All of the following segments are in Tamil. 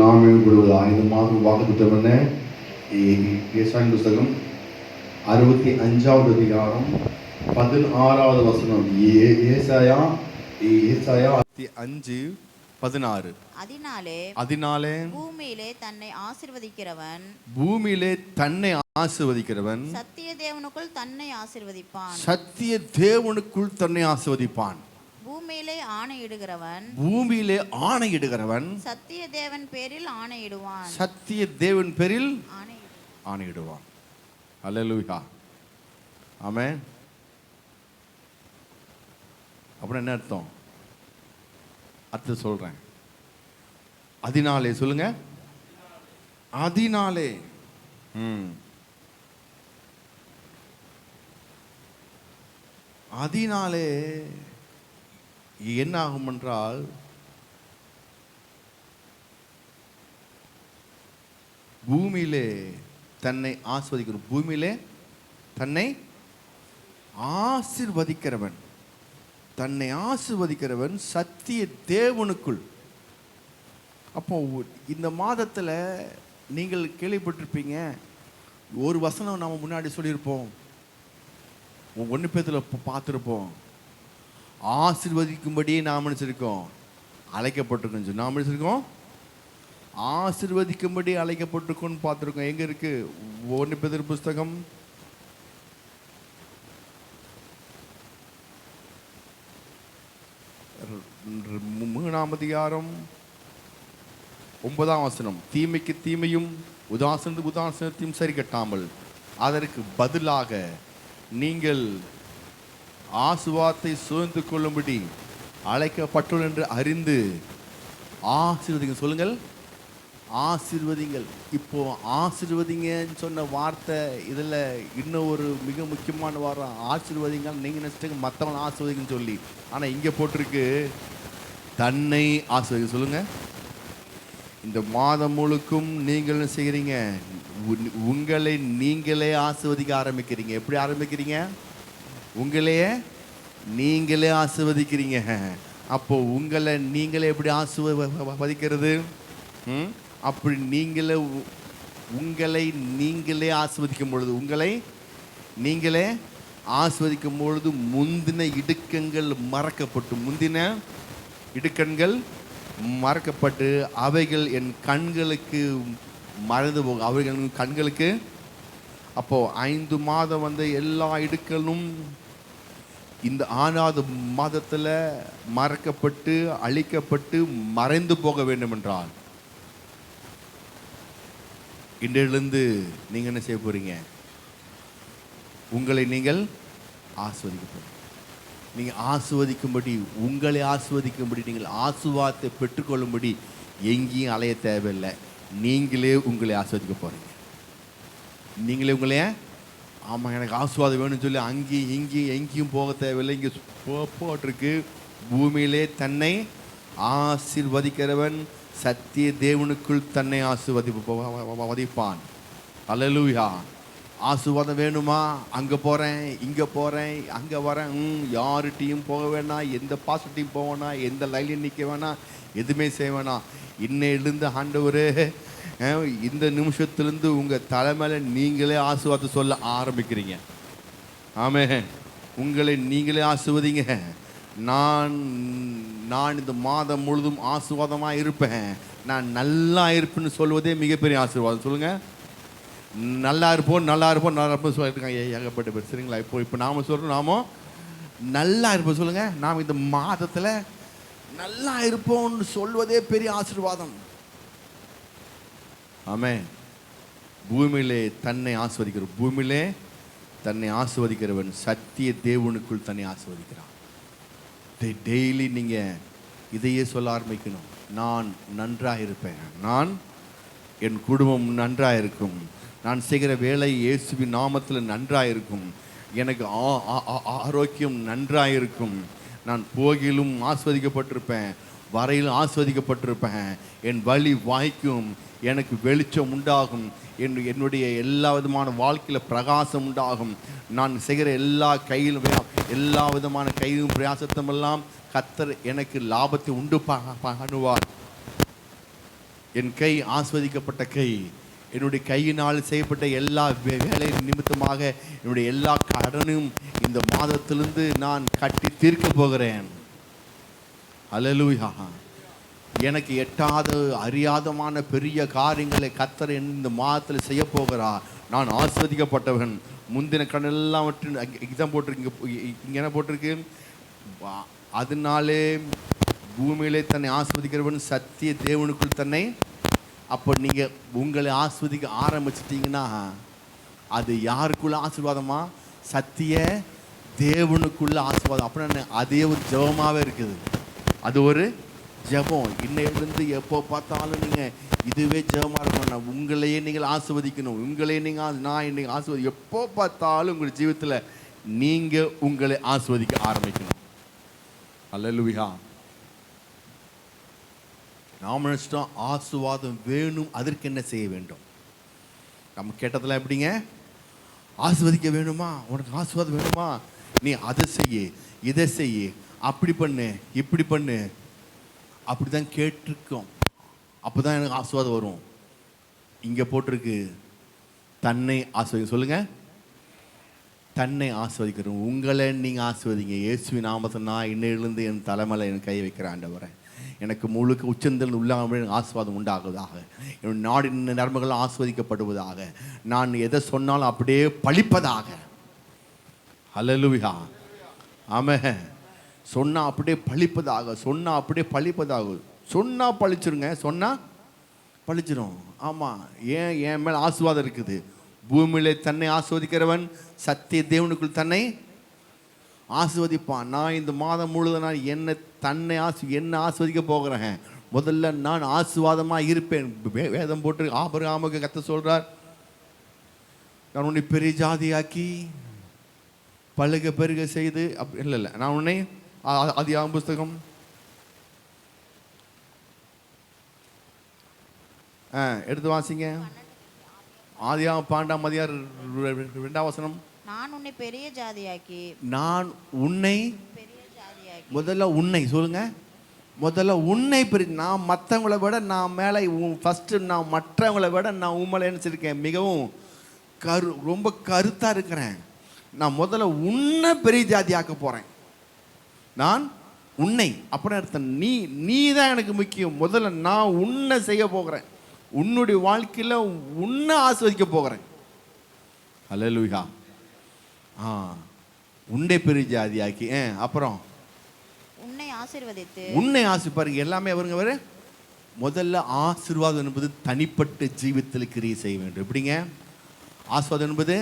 நாமம் கூடுவதாக. இந்த மாதம் வாக்குத்தத்தம் என்ன? ஏசாயா புஸ்தகம் 65வது அதிகாரம் 16வது வசனம். ஏசாயா 5:16. அதனாலே பூமியிலே தன்னை ஆசீர்வதிக்கிறவன் சத்திய தேவனுக்குள் தன்னை ஆசீர்வதிப்பான். பூமியிலே ஆணையிடுகிறவன் சத்திய தேவன் பேரில் ஆணையிடுவான். அல்லேலூயா. ஆமென். அப்புறம் என்ன அர்த்தம்? அர்த்தம் சொல்றேன். அதனாலே சொல்லுங்க. அதனாலே அதனாலே என்ன ஆகும் என்றால், பூமியிலே தன்னை ஆசீர்வதிக்கிறவன், பூமியிலே தன்னை ஆசீர்வதிக்கிறவன் சத்திய தேவனுக்குள். அப்போ இந்த மாதத்தில் நீங்கள் கேள்விப்பட்டிருப்பீங்க, ஒரு வசனம் நாம் முன்னாடி சொல்லியிருப்போம், 1 பேதுல பார்த்துருப்போம். ஆசீர்வதிக்கும்படியே நாம் நினைச்சிருக்கோம், அழைக்கப்பட்டிருக்கோம். நாம் நினைச்சிருக்கோம் ஆசீர்வதிக்கும்படி அழைக்கப்பட்டிருக்கோம்னு பார்த்துருக்கோம். எங்க இருக்கு? 1 பேதுரு புஸ்தகம் 3ஆம் அதிகாரம் 9ஆம் வசனம். தீமைக்கு தீமையும் உதாசீனத்தையும் சரி கட்டாமல் அதற்கு பதிலாக நீங்கள் ஆசீர்வாதத்தை சுதந்து கொள்ளும்படி அழைக்கப்பட்டுள்ள என்று அறிந்து ஆசீர்வதிங்க. சொல்லுங்கள், ஆசீர்வதிங்கள். இப்போ ஆசீர்வதிங்கன்னு சொன்ன வார்த்தை இதில் இன்னும் ஒரு மிக முக்கியமான வாரம். ஆசீர்வதிங்கள் நீங்கள் நினைச்சிட்டு மற்றவங்க ஆசீர்வதிங்கன்னு சொல்லி, ஆனால் இங்கே போட்டிருக்கு தன்னை ஆசீர்வதிங்க. சொல்லுங்க. இந்த மாதம் முழுக்கும் நீங்கள் என்ன செய்கிறீங்க? உங்களை நீங்களே ஆசீர்வதிக்க ஆரம்பிக்கிறீங்க. எப்படி ஆரம்பிக்கிறீங்க? உங்களையே நீங்களே ஆசீர்வதிக்கிறீங்க. அப்போ உங்களை நீங்களே எப்படி ஆசீர்வதிக்கிறது? அப்படி உங்களை நீங்களே ஆசீர்வதிக்கும் பொழுது, உங்களை நீங்களே ஆசீர்வதிக்கும் பொழுது முந்தின இடுக்கண்கள் மறக்கப்பட்டு அவைகள் என் கண்களுக்கு மறைந்து போகும். அவைகள் கண்களுக்கு. அப்போ 5 மாதம் வந்த எல்லா இடுக்களும் இந்த 6வது மாதத்தில் மறக்கப்பட்டு அழிக்கப்பட்டு மறைந்து போக வேண்டும் என்றால், இன்றிலிருந்து நீங்கள் என்ன செய்ய போறீங்க? உங்களை நீங்கள் ஆசீர்வதிக்க போறீங்க. நீங்கள் ஆசீர்வதிக்கும்படி, உங்களை ஆசீர்வதிக்கும்படி, நீங்கள் ஆசீர்வாதத்தை பெற்றுக்கொள்ளும்படி எங்கேயும் அலைய தேவையில்லை. நீங்களே உங்களை ஆசீர்வதிக்க போறீங்க. நீங்களே உங்களையே, ஆமாம் எனக்கு ஆசீர்வாதம் வேணும்னு சொல்லி அங்கேயும் இங்கேயும் எங்கேயும் போக தேவையில்லை. இங்கே போட்டிருக்கு, பூமியிலே தன்னை ஆசீர்வதிக்கிறவன் சத்திய தேவனுக்குள் தன்னை ஆசீர்வதிப்பான். அல்லேலூயா. ஆசீர்வாதம் வேணுமா? அங்கே போகிறேன், இங்கே போகிறேன், அங்கே வரேன், யார்கிட்டையும் போக வேணாம், எந்த பாஸ்டர்கிட்டையும் போக வேணாம், எந்த லைன்லையும் நிற்க வேணாம், எதுவுமே செய்ய வேணாம். இன்னையிலிருந்து ஆண்டவரே, இந்த நிமிஷத்துலேருந்து உங்கள் தலைமையில நீங்களே ஆசீர்வாதம் சொல்ல ஆரம்பிக்கிறீங்க. ஆமென். உங்களை நீங்களே ஆசீர்வதிங்க. நான் இந்த மாதம் முழுதும் ஆசீர்வாதமாக இருப்பேன், நான் நல்லா இருப்பேன்னு சொல்வதே மிகப்பெரிய ஆசீர்வாதம். சொல்லுங்கள், நல்லா இருப்போம் சொல்லியிருக்காங்க ஏகப்பட்ட பேர். சரிங்களா? இப்போ நாம சொல்கிறோம், நாம நல்லா இருப்போம். சொல்லுங்கள், நாம் இந்த மாதத்தில் நல்லா இருப்போம்னு சொல்வதே பெரிய ஆசீர்வாதம். ஆமென். பூமியிலே தன்னை ஆசீர்வதிக்கிறவன் சத்திய தேவனுக்குள் தன்னை ஆசீர்வதிக்கிறான். டெய்லி நீங்கள் இதையே சொல்ல ஆரம்பிக்கணும். நான் நன்றாக இருப்பேன், நான் என் குடும்பம் நன்றாக இருக்கும், நான் செய்கிற வேலை இயேசுவின் நாமத்தில் நன்றாக இருக்கும், எனக்கு ஆரோக்கியம் நன்றாக இருக்கும், நான் போகிலும் ஆஸ்வதிக்கப்பட்டிருப்பேன், வரையிலும் ஆஸ்வதிக்கப்பட்டிருப்பேன், என் வழி வாய்க்கும், எனக்கு வெளிச்சம் உண்டாகும், என்னுடைய எல்லா விதமான வாழ்க்கையில் பிரகாசம் உண்டாகும், நான் செய்கிற எல்லா விதமான கையிலும் பிரயாசத்தமெல்லாம் கர்த்தர் எனக்கு லாபத்தை உண்டு பண்ணுவார். என் கை ஆஸ்வதிக்கப்பட்ட கை. என்னுடைய கையினால் செய்யப்பட்ட எல்லா வேலை நிமித்தமாக என்னுடைய எல்லா கடனும் இந்த மாதத்திலிருந்து நான் கட்டி தீர்க்க போகிறேன். அல்லேலூயா. எனக்கு எட்டாத அறியாதமான பெரிய காரியங்களை கர்த்தர் இந்த மாதத்தில் செய்ய போகிறா. நான் ஆஸ்வதிக்கப்பட்டவன். முந்தின கடனெல்லாம் இதான் போட்டிருக்கு, இங்கே என்ன போட்டிருக்கு? அதனாலே பூமியிலே தன்னை ஆஸ்வதிக்கிறவன் சத்திய தேவனுக்குள் தன்னை. அப்போ நீங்கள் உங்களை ஆஸ்வதிக்க ஆரம்பிச்சிட்டிங்கன்னா அது யாருக்குள்ள ஆசீர்வாதமா? சத்திய தேவனுக்குள்ள ஆசீர்வாதம். அப்படின்னா அதே ஒரு ஜெபமாகவே இருக்குது. அது ஒரு ஜெபம். இன்னையிலிருந்து எப்போ பார்த்தாலும் நீங்கள் இதுவே ஜெபமாக இருக்கணும். உங்களையே நீங்கள் ஆசீர்வதிக்கணும். உங்களையே நீங்கள் நான் இன்னைக்கு ஆசீர்வதி. எப்போ பார்த்தாலும் உங்கள் ஜீவிதத்தில் நீங்கள் உங்களை ஆசீர்வதிக்க ஆரம்பிக்கணும். அல்லேலூயா. நாம் நினச்சிட்டோம் ஆசீர்வாதம் வேணும், அதற்கு என்ன செய்ய வேண்டும்? நம்ம கேட்டதில் எப்படிங்க? ஆசீர்வதிக்க வேணுமா? உனக்கு ஆசீர்வாதம் வேணுமா? நீ அதை செய்ய, இதை செய்ய, அப்படி பண்ணு, இப்படி பண்ணு. அப்படி தான் கேட்டிருக்கோம். அப்போ தான் எனக்கு ஆசீர்வாதம் வரும். இங்கே போட்டிருக்கு தன்னை ஆசீர்வதிக்க. சொல்லுங்கள், தன்னை ஆசீர்வதிக்கிறோம். உங்களை நீங்கள் ஆசீர்வதிங்க. இயேசுவின் நாமத்தை நான் இன்னையிலிருந்து என் தலைமையில் என் கை வைக்கிறேன். ஆண்டவரே, எனக்கு முழுக்க உச்சந்தல் உள்ளாமல் ஆசீர்வாதம் உண்டாகுவதாக. என் நாடின் நரம்புகள் ஆஸ்வதிக்கப்படுவதாக. நான் எதை சொன்னாலும் அப்படியே பழிப்பதாக. அல்லேலூயா. ஆமென். சொன்னா அப்படியே பழிப்பதாக. சொன்னா அப்படியே பழிப்பதாக. சொன்னா பழிச்சிருங்க. சொன்னா பழிச்சிரும். ஆமாம். என் மேலே ஆசீர்வாதம் இருக்குது. பூமியிலே தன்னை ஆஸ்வதிக்கிறவன் சத்திய தேவனுக்குள் தன்னை ஆசீர்வதிப்பான். நான் இந்த மாதம் முழுவதும் நான் என்ன ஆசீர்வதிக்க போகிறேன். முதல்ல நான் ஆசீர்வாதமாக இருப்பேன். வேதம் போட்டு ஆபிரகாமுக்கு கர்த்தர் சொல்றார், நான் உன்னை பெரிய ஜாதியாக்கி பழுக பெருக செய்து இல்லை நான் உன்னை ஆதியாகமம் புஸ்தகம் எடுத்து வாசிங்க. ஆதியாகமம் 12ஆம் அதிகாரம் 2ஆம் வசனம். நான் உன்னை பெரிய ஜாதியாக்கி. நான் உன்னை பெரிய ஜாதியாக்கி. முதல்ல உன்னை சொல்லுங்க. முதல்ல உன்னை நான் மற்றவங்களை விட நான் மேலே ஃபஸ்ட்டு நான் மற்றவங்களை விட நான் உண்மையில நினச்சிருக்கேன். மிகவும் ரொம்ப கருத்தாக இருக்கிறேன். நான் முதல்ல உன்னை பெரிய ஜாதியாக்க போகிறேன். நான் உன்னை அப்படின்னு அர்த்தம். நீ தான் எனக்கு முக்கியம். முதல்ல நான் உன்னை செய்ய போகிறேன். உன்னுடைய வாழ்க்கையில் உன்னை ஆஸ்வதிக்க போகிறேன். அல்லேலூயா. உன்னை பெரிய ஜாதியாக்கி. அப்புறம் உன்னை ஆசீர்வதித்து. உன்னை பாருங்க, எல்லாமே அவருங்க. முதல்ல ஆசீர்வாதம் என்பது தனிப்பட்ட ஜீவிதத்தில் கிரியை செய்ய வேண்டும். எப்படிங்க ஆசீர்வாதம் என்பது?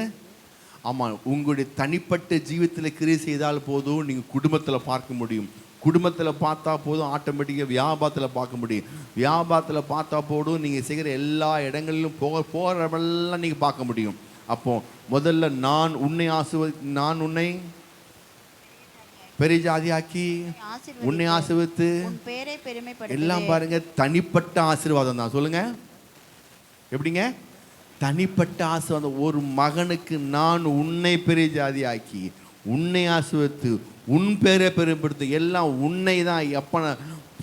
ஆமாம், உங்களுடைய தனிப்பட்ட ஜீவிதத்தில் கிரியை செய்தால் போதும். நீங்கள் குடும்பத்தில் பார்க்க முடியும். குடும்பத்தில் பார்த்தா போதும், ஆட்டோமேட்டிக்காக வியாபாரத்தில் பார்க்க முடியும். வியாபாரத்தில் பார்த்தா போதும், நீங்கள் செய்கிற எல்லா இடங்களிலும் போகிறவெல்லாம் நீங்கள் பார்க்க முடியும். அப்போ முதல்ல நான் உன்னை பெரிய ஜாதியாக்கி உன்னை ஆசீர்வதித்து எல்லாம் பாருங்க, தனிப்பட்ட ஆசீர்வாதம் தான். சொல்லுங்க, எப்படிங்க? தனிப்பட்ட ஆசீர்வாதம். ஒரு மகனுக்கு நான் உன்னை பெரிய ஜாதியாக்கி உன்னை ஆசீர்வதித்து உன் பேரை பெருமைப்படுத்து. எல்லாம் உன்னை தான். எப்ப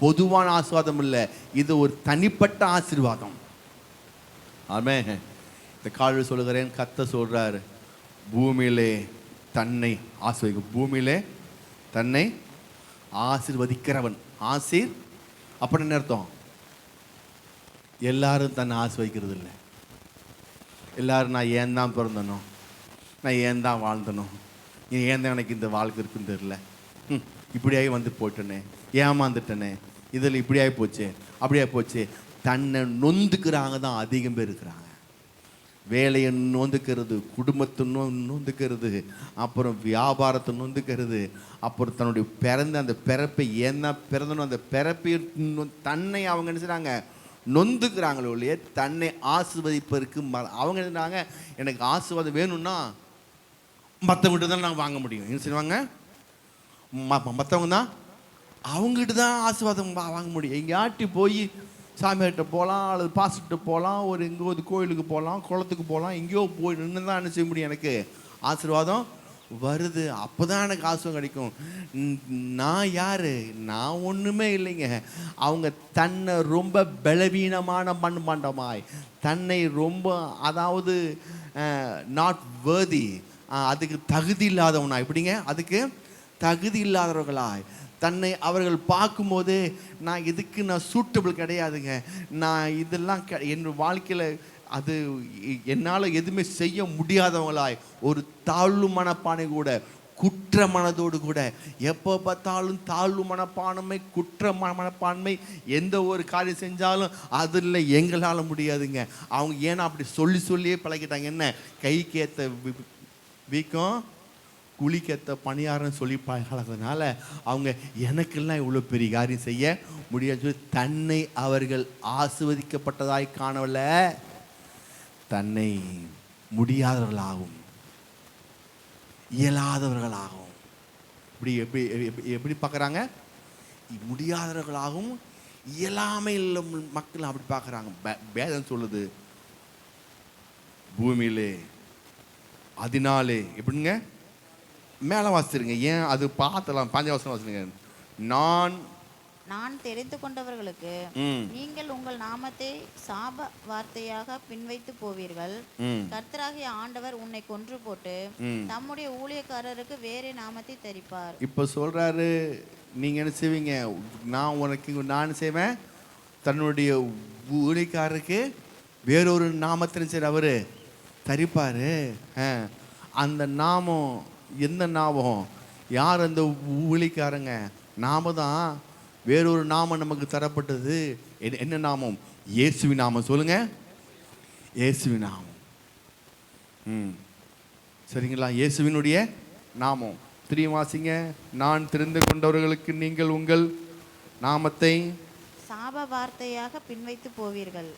பொதுவான ஆசீர்வாதம் இல்லை, இது ஒரு தனிப்பட்ட ஆசீர்வாதம். ஆமென். இந்த காலையில் சொல்லுகிறேன், கர்த்தர் சொல்றாரு, பூமியிலே தன்னை ஆசீர்வதிக்கும். பூமியிலே தன்னை ஆசீர்வதிக்கிறவன். அப்படின்னு அர்த்தம்? எல்லாரும் தன்னை ஆசீர்வதிக்கிறது இல்லை. எல்லாரும் நான் ஏன் தான் பிறந்தனோ, நான் ஏன் தான் வாழ்ந்தனோ, ஏன் தான் எனக்கு இந்த வாழ்க்கை இருக்குன்னு தெரியல, இப்படியாகி வந்து போட்டனே, ஏமாந்துட்டனே, இதில் இப்படியாகி போச்சு, அப்படியே போச்சு. தன்னை நொந்துக்கிறாங்க தான் அதிகம் பேர் இருக்கிறாங்க. வேலையை நொந்துக்கிறது, குடும்பத்தை நொந்துக்கிறது, அப்புறம் வியாபாரத்தை நொந்துக்கிறது, அப்புறம் தன்னுடைய பிறந்த அந்த பிறப்பை ஏன்னா பிறந்தனும் அந்த பிறப்பை தன்னை அவங்க என்ன செய்றாங்க, நொந்துக்கிறாங்களோ இல்லையே. தன்னை ஆசீர்வதிப்பதற்கு அவங்க என்னறாங்க, எனக்கு ஆசீர்வாதம் வேணும்னா மற்றவங்ககிட்ட தான் நான் வாங்க முடியும். என்ன செய்வாங்க? மற்றவங்க தான் அவங்ககிட்ட தான் ஆசீர்வாதம் வாங்க முடியும். எங்கேயாட்டி போய் சாமியார்கிட்ட போகலாம், அல்லது பாஸ்டர்கிட்ட போகலாம், ஒரு எங்கேயோ கோயிலுக்கு போகலாம், குளத்துக்கு போகலாம், எங்கேயோ போய் நின்று தான் என்ன செய்ய முடியும், எனக்கு ஆசீர்வாதம் வருது, அப்போதான் எனக்கு ஆசுவாதம் கிடைக்கும். நான் யாரு? நான் ஒன்றுமே இல்லைங்க. அவங்க தன்னை ரொம்ப பலவீனமான மண்பாண்டமாய், தன்னை ரொம்ப, அதாவது நாட் வேர்தி, அதுக்கு தகுதி இல்லாதவனா, எப்படிங்க, அதுக்கு தகுதி இல்லாதவர்களாய் தன்னை அவர்கள் பார்க்கும்போது, நான் இதுக்கு நான் சூட்டபிள் கிடையாதுங்க, நான் இதெல்லாம் என் வாழ்க்கையில் அது என்னால் எதுவுமே செய்ய முடியாதவங்களாய், ஒரு தாழ்வு மனப்பானை கூட, குற்ற மனதோடு கூட, எப்போ பார்த்தாலும் தாழ்வு மனப்பான்மை, குற்ற மனப்பான்மை, எந்த ஒரு காரியம் செஞ்சாலும் அதில் எங்களால் முடியாதுங்க. அவங்க ஏன்னா அப்படி சொல்லி சொல்லியே பழகிட்டாங்க. என்ன, கைக்கு ஏற்ற வீக்கம் குளிக்கத்த பணியாரன்னு சொல்லி பழகிறதுனால அவங்க எனக்கெல்லாம் இவ்வளோ பெரிய காரியம் செய்ய முடியாது சொல்லி தன்னை அவர்கள் ஆசீர்வதிக்கப்பட்டதாய் காணவில்லை, தன்னை முடியாதவர்களாகவும் இயலாதவர்களாகவும், இப்படி எப்படி எப்படி பார்க்குறாங்க, முடியாதவர்களாகவும் இயலாமையில் மக்கள் அப்படி பார்க்குறாங்க. வேதம் சொல்லுது, பூமியிலே அதனாலே எப்படிங்க, மேலே வாசிச்சிருங்க, ஏன் அது பார்த்தலாம், 5 வசனம் வாசிங்க. நான் தெரிந்து கொண்டவர்களுக்கு நீங்கள் உங்கள் நாமத்தை சாப வார்த்தையாக பின்வைத்து போவீர்கள். கர்த்தராகிய ஆண்டவர் உன்னை கொன்று போட்டு தம்முடைய ஊழியக்காரருக்கு வேறே நாமத்தை தரிப்பார். இப்ப சொல்றாரு, நீங்க என்ன செய்வீங்க, நான் செய்வேன், தன்னுடைய ஊழியக்காரருக்கு வேறொரு நாமத்தின் சரி அவரு தரிப்பாரு. அந்த நாமம் எந்த நாமம், யார் அந்த ஊழியக்காரங்க? நாம தான். வேறொரு நாமம் நமக்கு தரப்பட்டது. என்ன நாமம்? இயேசுவின் நாமம். சொல்லுங்க, இயேசுவின் நாமம். சரிங்களா, இயேசுவினுடைய நாமம். திரும்பி வாசிங்க. நான் தெரிந்து கொண்டவர்களுக்கு நீங்கள் உங்கள் நாமத்தை சாப வார்த்தையாக பின்வைத்து போவீர்கள்.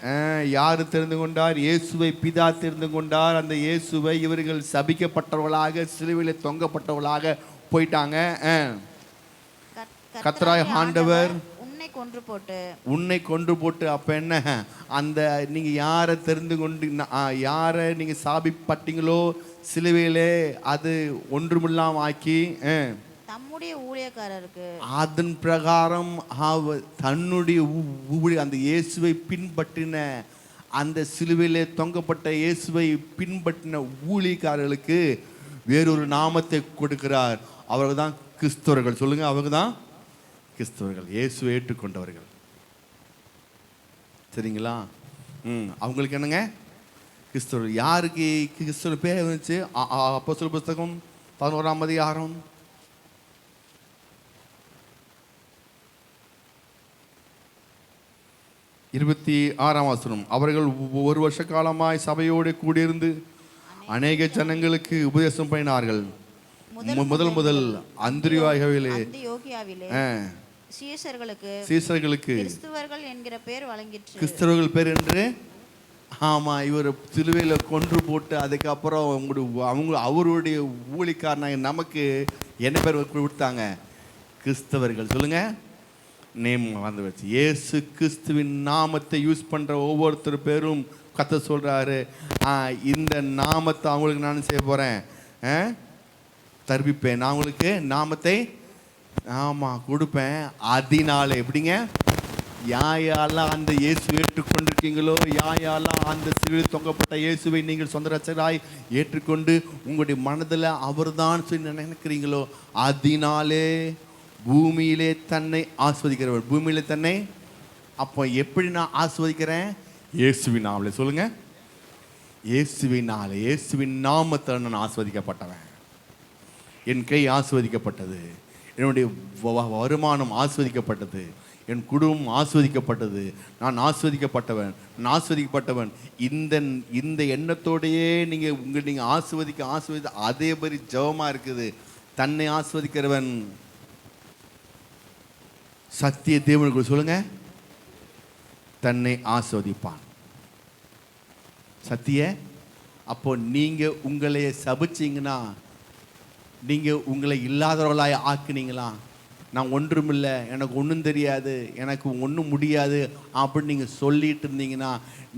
யாரு தெரிந்து கொண்டார்? இயேசுவை பிதா தெரிந்து கொண்டார். அந்த இயேசுவை இவர்கள் சபிக்கப்பட்டவர்களாக, சிலுவையில் தொங்கப்பட்டவர்களாக போயிட்டாங்க. கர்த்தராகிய ஆண்டவர் உன்னை கொன்று போட்டு அப்ப என்ன, அந்த நீங்க யாரை தெரிந்து கொண்டு, யாரை நீங்க சாபிப்பட்டீங்களோ சிலுவையிலே, அது ஒன்றுமில்லாம ஆக்கி தம்முடைய ஊழியக்காரருக்கு, அதன் பிரகாரம் தன்னுடைய அந்த இயேசுவை பின்பற்றின, அந்த சிலுவையிலே தொங்கப்பட்ட இயேசுவை பின்பற்றின ஊழியக்காரர்களுக்கு வேறொரு நாமத்தை கொடுக்கிறார். அவர்கள் தான் கிறிஸ்தவர்கள். சொல்லுங்க, அவங்க தான் கிறிஸ்தவர்கள், இயேசுவை ஏற்றுக்கொண்டவர்கள். சரிங்களா? அவங்களுக்கு என்னங்க, கிறிஸ்தவர்கள். யாருக்கு கிறிஸ்தவ பேர் வந்துச்சு? அப்போஸ்தலர் புத்தகம் 11ஆம் அதிகாரம் 26ஆம் வசனம். அவர்கள் ஒரு வருஷ காலமாய் சபையோடு கூடியிருந்து அநேக ஜனங்களுக்கு உபதேசம் பண்ணினார்கள். முதல் அந்தியோகியாவிலே சீசர்களுக்கு கிறிஸ்தவர்கள் என்கிற பேர் வழங்கிற்று. கிறிஸ்தவர்கள் பேர் என்று, ஆமா, இவர் சிலுவையில் கொன்று போட்டு அதுக்கப்புறம் அவருடைய ஊழியக்காரனாக நமக்கு என்ன பேர் கொடுத்தாங்க? கிறிஸ்தவர்கள். சொல்லுங்க, நேம் வந்து வச்சு இயேசு கிறிஸ்துவின் நாமத்தை யூஸ் பண்ற ஒவ்வொருத்தர் பேரும் கர்த்தர் சொல்றாரு, இந்த நாமத்தை அவங்களுக்கு நான் செய்ய போறேன், தர்பிப்பேன், நான் உங்களுக்கு நாமத்தை கொடுப்பேன். அதனால எப்படிங்க, யாரெல்லாம் அந்த இயேசு ஏற்றுக்கொண்டிருக்கீங்களோ, யாரெல்லாம் அந்த சிலுவையில் தொங்கப்பட்ட இயேசுவை நீங்கள் சொந்த ரட்சகராய் ஏற்றுக்கொண்டு உங்களுடைய மனதில் அவர்தான் சொல்லி நினைக்கிறீங்களோ, அதனாலே பூமியிலே தன்னை ஆஸ்வதிக்கிறவர். பூமியிலே தன்னை அப்போ எப்படி நான் ஆஸ்வதிக்கிறேன்? இயேசுவின் நாமலே. சொல்லுங்க, இயேசுவினாலே, இயேசுவின் நாமத்தை நான் ஆஸ்வதிக்கப்பட்டவன். என் கை ஆஸ்வதிக்கப்பட்டது, என்னுடைய வருமானம் ஆஸ்வதிக்கப்பட்டது, என் குடும்பம் ஆஸ்வதிக்கப்பட்டது, நான் ஆஸ்வதிக்கப்பட்டவன். இந்த எண்ணத்தோடையே நீங்கள் ஆஸ்வதிக்க அதே மாதிரி ஜெபமாக இருக்குது. தன்னை ஆஸ்வதிக்கிறவன் சத்திய தேவனுக்கு சொல்லுங்க, தன்னை ஆஸ்வதிப்பான். சத்திய. அப்போ நீங்க உங்களை சபிச்சிங்கன்னா, நீங்க உங்களை இல்லாதவர்களாய் ஆக்குனீங்களா, நான் ஒன்றுமில்லை, எனக்கு ஒன்றும் தெரியாது, எனக்கு ஒன்றும் முடியாது அப்படின்னு நீங்கள் சொல்லிட்டு இருந்தீங்கன்னா,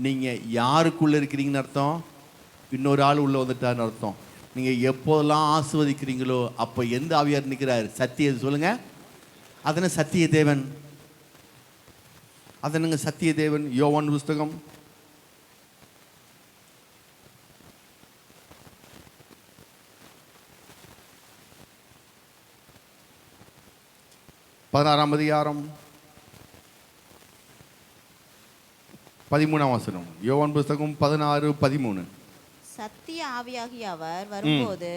நீங்கள் யாருக்குள்ளே இருக்கிறீங்கன்னு அர்த்தம்? இன்னொரு ஆள் உள்ளே வந்துட்டாருன்னு அர்த்தம். நீங்கள் எப்போதெல்லாம் ஆசீர்வதிக்கிறீங்களோ அப்போ எந்த ஆவியார் நிற்கிறார்? சத்திய சொல்லுங்க. அதன சத்திய தேவன். அதனுங்க சத்திய தேவன். யோவான் புஸ்தகம் 16 அதிகாரம் 13 வசனம். யோவான் புஸ்தகம் 16:13. சத்திய ஆவியாகிய அவர் வரும்போது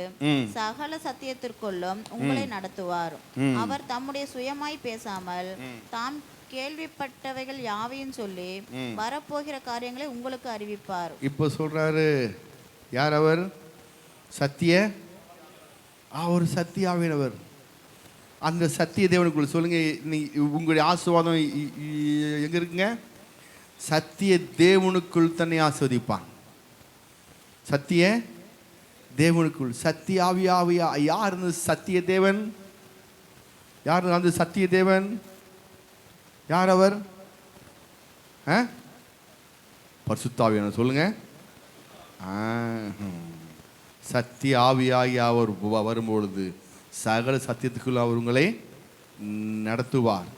சகல சத்தியத்திற்குள்ளும் உங்களை நடத்துவார். அவர் தம்முடைய சுயமாய் பேசாமல் தாம் கேள்விப்பட்டவைகள் யாவையும் சொல்லி வரப்போகிற காரியங்களை உங்களுக்கு அறிவிப்பார். இப்போ சொல்றாரு, யார் அவர்? சத்திய, அவர் சத்திய ஆவியானவர். அந்த சத்திய தேவனுக்குள் சொல்லுங்க. உங்களுடைய ஆசீர்வாதம் எங்க இருக்குங்க? சத்திய தேவனுக்குள் தன்னை ஆஸ்வதிப்பான். சத்திய தேவனுக்குள். சத்திய ஆவியா யார் சத்திய தேவன்? யார் அந்த சத்திய தேவன்? யார் அவர்? பரிசுத்த ஆவியானவர். சொல்லுங்க. சத்திய ஆவியாகி அவர் வரும்பொழுது சகல சத்தியத்துக்குள்ள அவர் உங்களை நடத்துவார்.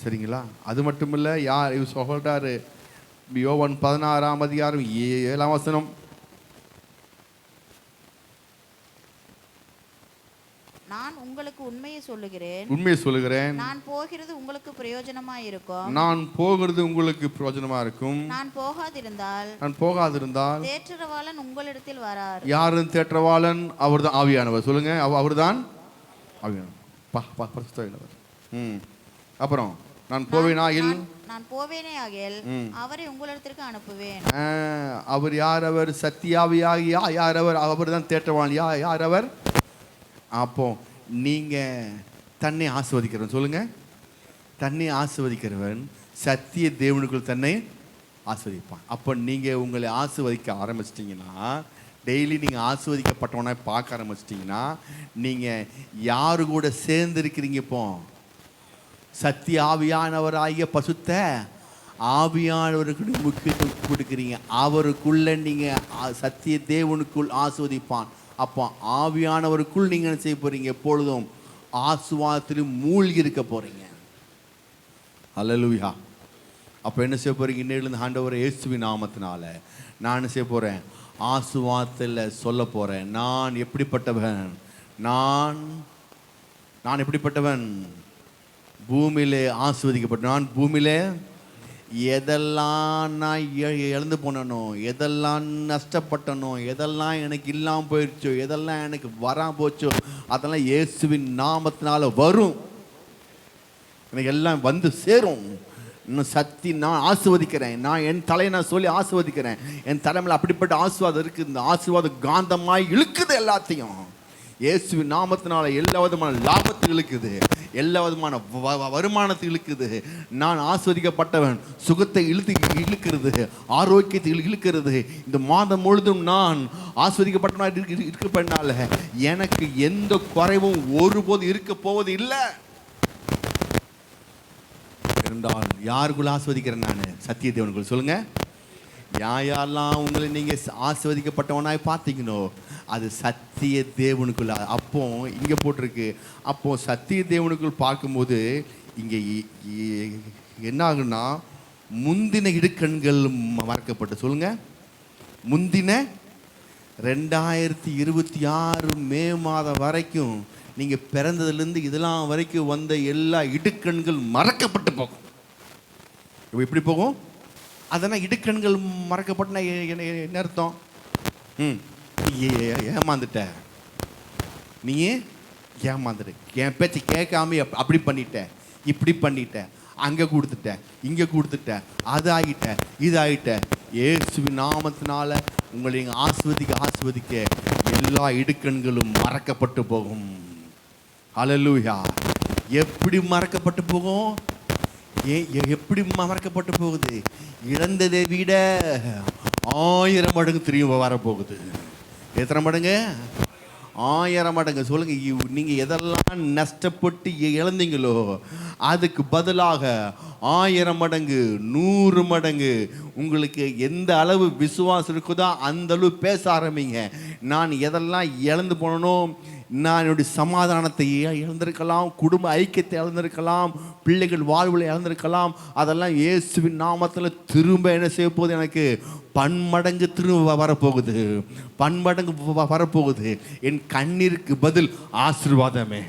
சரிங்களா? அது மட்டும் இல்லை, யார் சொல்றாரு? யோவான் 16 அதிகாரம் 7 வசனம். நான் உங்களுக்கு உண்மையை சொல்லுகிறேன், உண்மையை சொல்லுகிறேன். நான் போகிறது உங்களுக்கு பிரயோஜனமா இருக்கும். நான் போகிறது உங்களுக்கு பிரயோஜனமா இருக்கும். நான் போகாதிருந்தால் தேற்றரவாளன் உங்களிடத்தில் வரார். யாரு தேற்றவாளன்? அவர்தான் ஆவியானவர். சொல்லுங்க. அவர்தான் ஆவியானவர். அப்புறம் நான் போவேனாகில் அவரை உங்களிடத்திற்கு அனுப்புவேன். அவர் யார்? அவர் சத்தியாவியாகியா யார்? அவர் தான் தேற்றவாளன். யார் அவர்? அப்போ நீங்க தன்னை ஆசீர்வதிக்கிறவன். சொல்லுங்க. தன்னை ஆசீர்வதிக்கிறவன் சத்திய தேவனுக்குள் தன்னை ஆசீர்வதிப்பான். அப்போ நீங்க உங்களை ஆசீர்வதிக்க ஆரம்பிச்சிட்டிங்கன்னா, டெய்லி நீங்கள் ஆசீர்வதிக்கப்பட்டவனை பார்க்க ஆரம்பிச்சிட்டிங்கன்னா, நீங்கள் யாரு கூட சேர்ந்துருக்கிறீங்க? இப்போ சத்திய ஆவியானவராகிய பசுத்த ஆவியானவருக்கு முக்கியத்துவம் கொடுக்குறீங்க. அவருக்குள்ள நீங்கள் சத்திய தேவனுக்குள் ஆசீர்வதிப்பான். அப்போ ஆவியானவருக்குள் நீங்கள் என்ன செய்ய போறீங்க? எப்பொழுதும் ஆசீர்வாதத்திலும் மூழ்கி இருக்க போறீங்க. அல்லேலூயா. அப்போ என்ன செய்ய போறீங்க? இன்னையிலிருந்து ஆண்டவர் இயேசுவின் நாமத்தினால நான் என்ன செய்ய போறேன்? ஆசீர்வாதத்தில் சொல்ல போறேன். நான் எப்படிப்பட்டவன்? நான் எப்படிப்பட்டவன்? பூமியிலே ஆசீர்வதிக்கப்பட்ட நான். பூமியிலே எதெல்லாம் நான் இழந்து போனனோ, எதெல்லாம் நஷ்டப்பட்டனோ, எதெல்லாம் எனக்கு இல்லாமல் போயிடுச்சோ, எதெல்லாம் எனக்கு வராமல் போச்சோ, அதெல்லாம் இயேசுவின் நாமத்தினால வரும். எனக்கு எல்லாம் வந்து சேரும். இன்னும் நான் ஆசீர்வதிக்கிறேன். நான் என் தலையை நான் சொல்லி ஆசீர்வதிக்கிறேன். என் தலைமையில் அப்படிப்பட்ட ஆசீர்வாதம் இருக்குது. இந்த ஆசீர்வாதம் காந்தமாய் இழுக்குது எல்லாத்தையும். இயேசுவின் நாமத்தினால எல்லா விதமான லாபத்தை இழுக்குது, எல்லா விதமான வருமானத்தை இழுக்குது. நான் ஆஸ்வதிக்கப்பட்டவன். சுகத்தை இழுக்கிறது, ஆரோக்கியத்தை இழுக்கிறது. இந்த மாதம் முழுதும் நான் ஆஸ்வதிக்கப்பட்டவனாக இருக்கப்பனால எனக்கு எந்த குறைவும் ஒருபோது இருக்க போவது இல்லை. இருந்தால் யாருக்குள்ள ஆஸ்வதிக்கிறேன்? நான் சத்திய தேவனுக்குள். சொல்லுங்க. யாரெல்லாம் உங்களை நீங்க ஆஸ்வதிக்கப்பட்டவனாய் பார்த்தீங்கன்னோ அது சத்திய தேவனுக்குள்ள. அப்போ இங்க போட்டிருக்கு. அப்போ சத்திய தேவனுக்குள் பார்க்கும்போது இங்க என்ன ஆகுன்னா, முந்தின இடுக்கண்கள் மறக்கப்பட்டு. சொல்லுங்க. முந்தின 2026 மே மாதம் வரைக்கும் நீங்க பிறந்ததுலேருந்து இதெல்லாம் வரைக்கும் வந்த எல்லா இடுக்கண்கள் மறக்கப்பட்டு போகும். எப்படி போகும்? அதனால் இடுக்கண்கள் மறக்கப்பட்டுனா என்ன அர்த்தம்? ஏமாந்துட்ட, நீ ஏமாந்துட்ட, என் பேச்சு கேட்காம அப்படி பண்ணிட்ட, இப்படி பண்ணிட்ட, அங்கே கொடுத்துட்ட, இங்கே கொடுத்துட்ட, அது ஆகிட்ட, இது ஆகிட்ட. இயேசுவின் நாமத்தினால உங்களை ஆஸ்வதிக்க எல்லா இடுக்கண்களும் மறக்கப்பட்டு போகும். அல்லேலூயா. எப்படி மறக்கப்பட்டு போகும்? எப்படி மறக்கப்பட்டு போகுது? இழந்ததை விட 1000 மடங்கு திரும்ப வரப்போகுது. எத்தனை மடங்கு? 1000 மடங்கு. சொல்லுங்க, நீங்க எதெல்லாம் நஷ்டப்பட்டு இழந்தீங்களோ அதுக்கு பதிலாக 1000 மடங்கு 100 மடங்கு உங்களுக்கு எந்த அளவு விசுவாசம் இருக்குதோ அந்த அளவு பேச ஆரம்பிங்க. நான் எதெல்லாம் இழந்து போனனோ, நான் என்னுடைய சமாதானத்தை இழந்திருக்கலாம், குடும்ப ஐக்கியத்தை இழந்திருக்கலாம், பிள்ளைகள் வாழ்வில் இழந்திருக்கலாம், அதெல்லாம் இயேசுவின் நாமத்தில் திரும்ப என்ன செய்ய போகுது? எனக்கு பன்மடங்கு திரும்ப வரப்போகுது, பன்மடங்கு வரப்போகுது. என் கண்ணீருக்கு பதில் ஆசீர்வாதமே,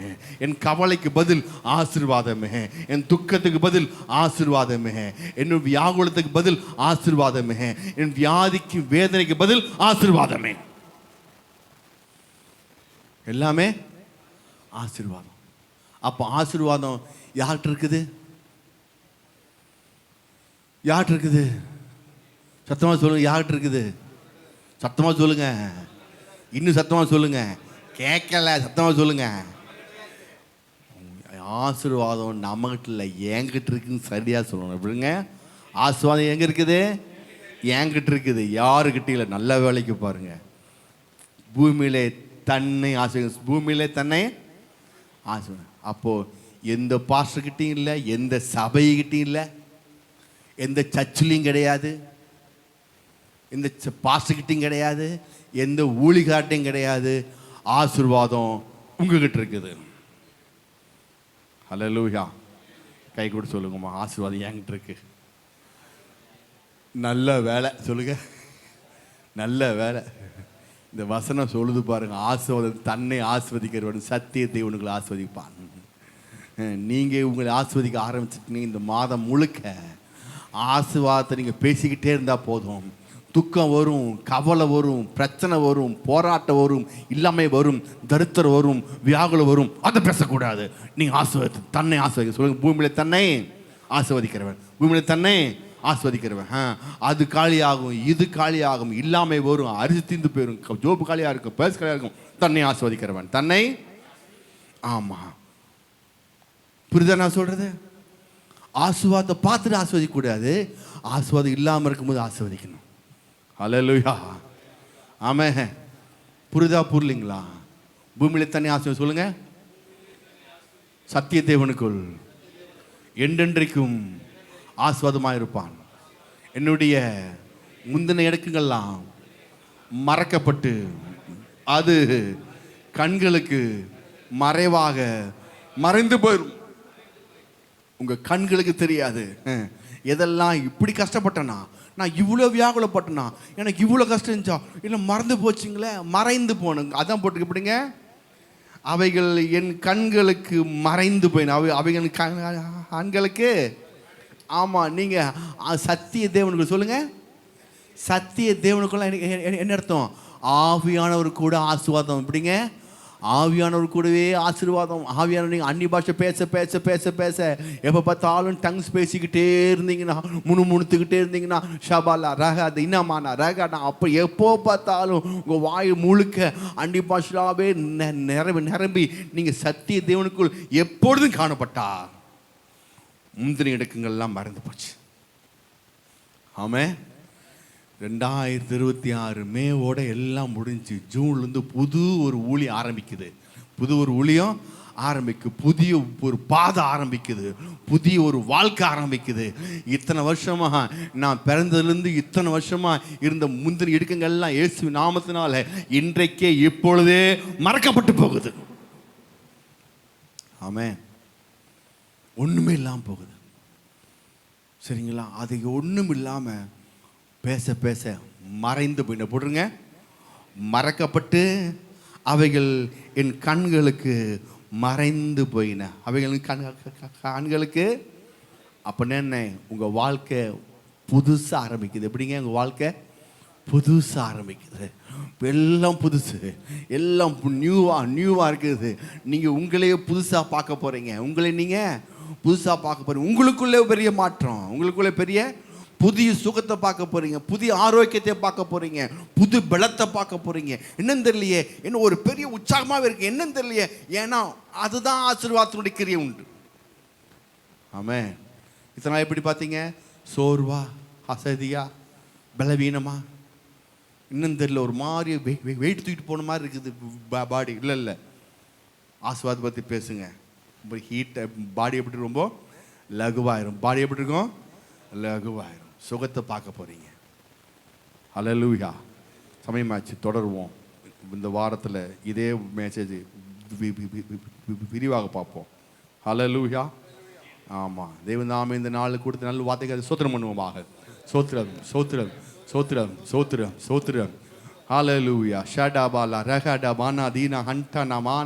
என் கவலைக்கு பதில் ஆசீர்வாதமே, என் துக்கத்துக்கு பதில் ஆசீர்வாதமே, என் வியாகுலத்துக்கு பதில் ஆசீர்வாதமே, என் வியாதிக்கு வேதனைக்கு பதில் ஆசீர்வாதமே. எல்லாமே ஆசீர்வாதம். அப்போ ஆசீர்வாதம் யார்கிட்ட இருக்குது? யார்கிட்ட இருக்குது? சத்தமாக சொல்லுங்க, யார்கிட்ட இருக்குது? சத்தமாக சொல்லுங்க, இன்னும் சத்தமாக சொல்லுங்க, கேட்கல, சத்தமாக சொல்லுங்க. ஆசீர்வாதம் நம்மகிட்ட இல்லை, என்கிட்ட இருக்குன்னு சரியாக சொல்லணும். எப்படிங்க? ஆசீர்வாதம் எங்கே இருக்குது? என்கிட்ட இருக்குது, யாருக்கிட்ட இல்லை. நல்ல வேலைக்கு பாருங்க. பூமியிலே தன்னை ஆசீர்வதி, பூமியிலே தன்னை ஆசீர்வதி. அப்போது எந்த பாஸ்டர்கிட்டையும் இல்லை, எந்த சபைகிட்டையும் இல்லை, எந்த சர்ச்சிலையும் கிடையாது, எந்த பாஸ்டர்கிட்டையும் கிடையாது, எந்த ஊழிகாட்டையும் கிடையாது. ஆசீர்வாதம் உங்ககிட்ட இருக்குது. ஹல்லேலூயா. கை கூட சொல்லுங்கம்மா, ஆசீர்வாதம் என்கிட்ட இருக்கு. நல்ல வேலை சொல்லுங்க, நல்ல வேலை. இந்த வசனம் சொல்லுது பாருங்க, ஆசீர்வாதம் தன்னை ஆசீர்வதிக்கிறவன் சத்தியத்தை உங்களை ஆசீர்வதிப்பான். நீங்கள் உங்களை ஆசீர்வதிக்க ஆரம்பிச்சிட்டீங்க. இந்த மாதம் முழுக்க ஆசீர்வாதத்தை நீங்கள் பேசிக்கிட்டே இருந்தால் போதும். துக்கம் வரும், கவலை வரும், பிரச்சனை வரும், போராட்டம் வரும், இல்லாமை வரும், தரித்திரம் வரும், வியாகுலம் வரும், அதை பேசக்கூடாது. நீங்கள் ஆசீர்வாதத்தை தன்னை ஆசீர்வதிக்க சொல்லுங்க. பூமியில தன்னை ஆசீர்வதிக்கிறவன், பூமியில தன்னை ஆஸ்வதிக்கிறவன். அது காலியாகும், இது காலியாகும், இல்லாமை வரும், அரிசி தீர்ந்து போயிடும், ஜோப்பு காலியாக இருக்கும், பேச காலியாக இருக்கும். தன்னை ஆஸ்வதிக்கிறவன், தன்னை. ஆமாம், புரியுதா நான் சொல்றது? ஆசீர்வாதத்தை பார்த்துட்டு ஆஸ்வதிக்க கூடாது, ஆசீர்வாதம் இல்லாமல் இருக்கும்போது ஆஸ்வதிக்கணும். ஹல்லேலூயா. ஆமென். புரியுதா புரியலைங்களா? பூமியில தன்னை ஆசீர்வாதம் சொல்லுங்க. சத்திய தேவனுக்குள் என்றென்றைக்கும் ஆஸ்வாதமாக இருப்பான். என்னுடைய முந்தின இடக்குங்கள்லாம் மறைக்கப்பட்டு அது கண்களுக்கு மறைவாக மறைந்து போயிடும். உங்க கண்களுக்கு தெரியாது. எதெல்லாம் இப்படி கஷ்டப்பட்டனா, நான் இவ்வளோ வியாகுலப்பட்டனா, எனக்கு இவ்வளோ கஷ்டம் இருந்துச்சா, இல்லை மறந்து போச்சுங்களே, மறைந்து போனுங்க. அதான் போட்டுக்க எப்படிங்க? அவைகள் என் கண்களுக்கு மறைந்து போயின. அவைகள் கண்களுக்கு. ஆமாம், நீங்கள் சத்திய தேவனுக்கு சொல்லுங்கள். சத்திய தேவனுக்குள்ள என்ன அர்த்தம்? ஆவியானவர் கூட ஆசீர்வாதம். எப்படிங்க? ஆவியானவர் கூடவே ஆசீர்வாதம். ஆவியானவர் நீங்கள் அந்நிய பாஷை பேச பேச பேச பேச எப்போ பார்த்தாலும் டங்ஸ் பேசிக்கிட்டே இருந்தீங்கன்னா, முணுமுணுத்துக்கிட்டே இருந்தீங்கன்னா, ஷபாலா ரகாது இன்னமானா ரகானா, அப்போ எப்போ பார்த்தாலும் உங்கள் வாய் முழுக்க அந்நிய பாஷாவே நிரம்பி நீங்கள் சத்திய தேவனுக்குள் எப்பொழுதும் காணப்பட்டா முந்தின இடக்குங்கள்லாம் மறந்து போச்சு. ஆமாம். 2026 மேவோட எல்லாம் முடிஞ்சு, ஜூன்லேருந்து புது ஒரு ஊழியம் ஆரம்பிக்குது. புது ஒரு ஊழியம் ஆரம்பிக்குது, புதிய ஒரு பாதை ஆரம்பிக்குது, புதிய ஒரு வாழ்க்கை ஆரம்பிக்குது. இத்தனை வருஷமாக நான் பிறந்ததுலேருந்து இத்தனை வருஷமாக இருந்த முந்தின இடுக்கங்கள்லாம் இயேசு நாமத்தினால இன்றைக்கே இப்பொழுதே மறக்கப்பட்டு போகுது. ஆமாம். ஒன்றுமே இல்லாமல் போகுது. சரிங்களா? அது ஒன்றும் இல்லாமல் பேச பேச மறைந்து போயின போடுங்க. மறக்கப்பட்டு அவைகள் என் கண்களுக்கு மறைந்து போயின. அவைகள் கண்களுக்கு. அப்படின்னா என்ன? உங்கள் வாழ்க்கை புதுசாக ஆரம்பிக்குது. எப்படிங்க? உங்கள் வாழ்க்கை புதுசாக ஆரம்பிக்குது. எல்லாம் புதுசு, எல்லாம் நியூவாக இருக்குது. நீங்கள் உங்களையே புதுசாக பார்க்க போகிறீங்க. உங்களை நீங்கள் புதுசாக பார்க்க போகிறீங்க. உங்களுக்குள்ளே பெரிய மாற்றம், உங்களுக்குள்ளே பெரிய புதிய சுகத்தை பார்க்க போகிறீங்க, புதிய ஆரோக்கியத்தை பார்க்க போகிறீங்க, புது பலத்தை பார்க்க போகிறீங்க. என்னன்னு தெரியலையே, என்ன ஒரு பெரிய உற்சாகமாகவே இருக்குது. என்னன்னு தெரியலையே, ஏன்னா அதுதான் ஆசீர்வாதத்தினுடைய கிரியை உண்டு. ஆமாம். இத்தனை எப்படி பார்த்தீங்க? சோர்வா, அசதியா, பலவீனமா, இன்னும் தெரியல, ஒரு மாதிரி வெயிட் தூக்கிட்டு போன மாதிரி இருக்குது பாடி. இல்லை இல்லை, ஆசீர்வாதத்தை பற்றி பேசுங்க. ரொம்ப ஹீட்டை பாடி எப்படி இருக்கும்? ரொம்ப லகுவாயிரும். பாடி எப்படி இருக்கும்? லகுவாயிரும். சுகத்தை பார்க்க போகிறீங்க. ஹல்லேலூயா. சமயமாச்சு, தொடருவோம். இந்த வாரத்தில் இதே மெசேஜ் விரிவாக பார்ப்போம். ஹல்லேலூயா. ஆமாம், தேவன் நாம இந்த நாள் கொடுத்த நல்ல வார்த்தைக்கு சோத்திரம் பண்ணுவோமாக. சோத்திரம் சோத்திரம் சோத்திரம் சோத்திரம் சோத்திரம். ஹல்லேலூயா. ஷடாபாலா ரஹடா பானா தீனா ஹண்டா நமா